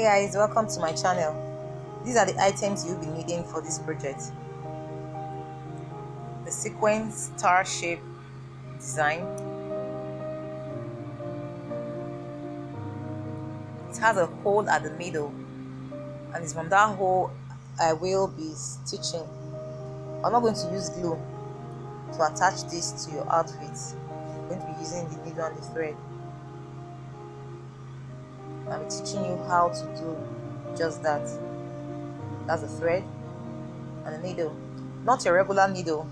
Hey guys, welcome to my channel. These are the items you'll be needing for this project. The sequence star shape design. It has a hole at the middle, and it's from that hole I will be stitching. I'm not going to use glue to attach this to your outfit. I'm going to be using the needle and the thread. I'm teaching you how to do just that. That's the thread and the needle. Not your regular needle,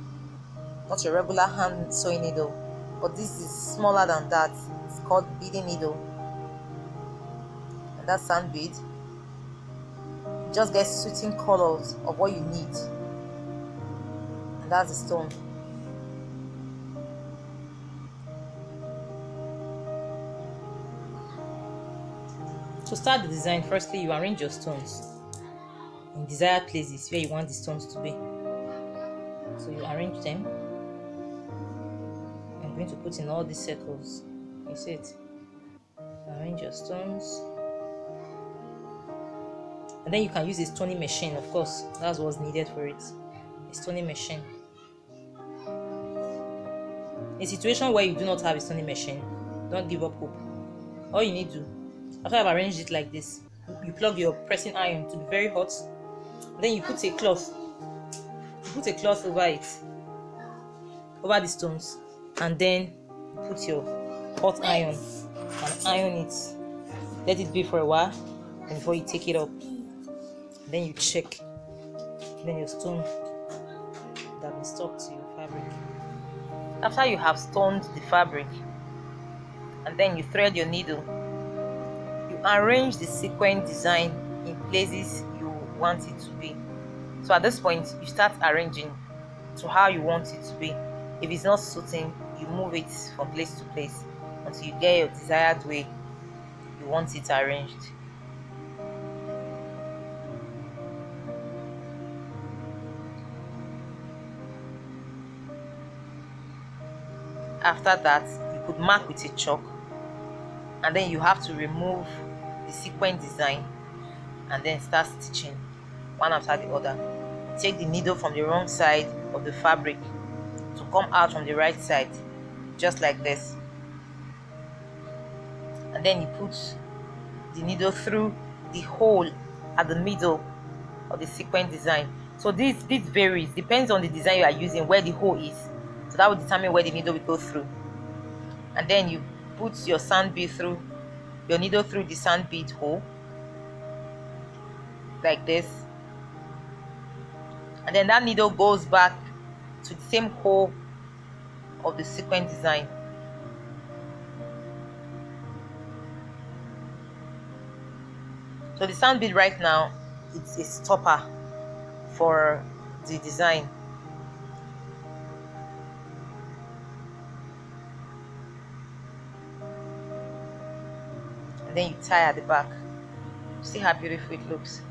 not your regular hand sewing needle, but this is smaller than that. It's called beading needle, and that's sand bead. Just get suiting colors of what you need, and that's the stone. To start the design, firstly you arrange your stones in desired places where you want the stones to be. So you arrange them. I'm going to put in all these circles. You see it? Arrange your stones. And then you can use a stoning machine, of course. That's what's needed for it. A stoning machine. In a situation where you do not have a stoning machine, don't give up hope. All you need to, after I've arranged it like this, you plug your pressing iron to be very hot. Then you put a cloth. You put a cloth over it, over the stones, and then you put your hot iron and iron it. Let it be for a while, and before you take it up, then you check. Then your stone that will stuck to your fabric. After you have stoned the fabric, and then you thread your needle, you arrange the sequin design in places you want it to be. So at this point, you start arranging to how you want it to be. If it's not suiting, you move it from place to place until you get your desired way you want it arranged. After that, you could mark with a chalk, and then you have to remove the sequin design and then start stitching one after the other. Take the needle from the wrong side of the fabric to come out from the right side, just like this, and then you put the needle through the hole at the middle of the sequin design. So this varies, depends on the design you are using, where the hole is. So that will determine where the needle will go through. And then you put your sand bead through, your needle through the sand bead hole, like this. And then that needle goes back to the same hole of the sequin design. So the sand bead right now, it's a stopper for the design. And then you tie at the back. See how beautiful it looks.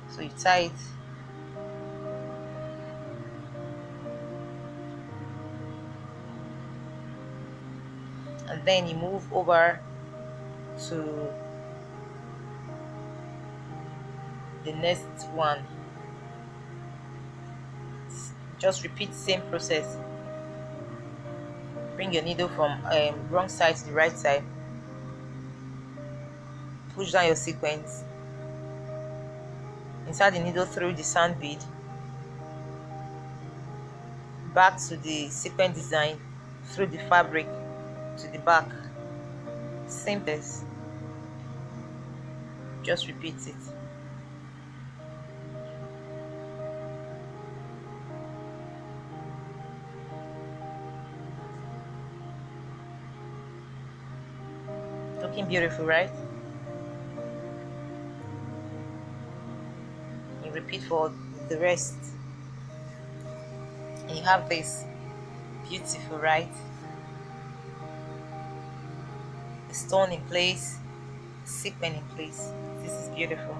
So you tie it. And then you move over to the next one. Just repeat the same process. Bring your needle from wrong side to the right side. Push down your sequins. Insert the needle through the sand bead. Back to the sequin design, through the fabric to the back. Same place. Just repeat it. Looking beautiful, right? You repeat for the rest, and you have this. Beautiful, right? The stone in place, sequin in place. This is beautiful.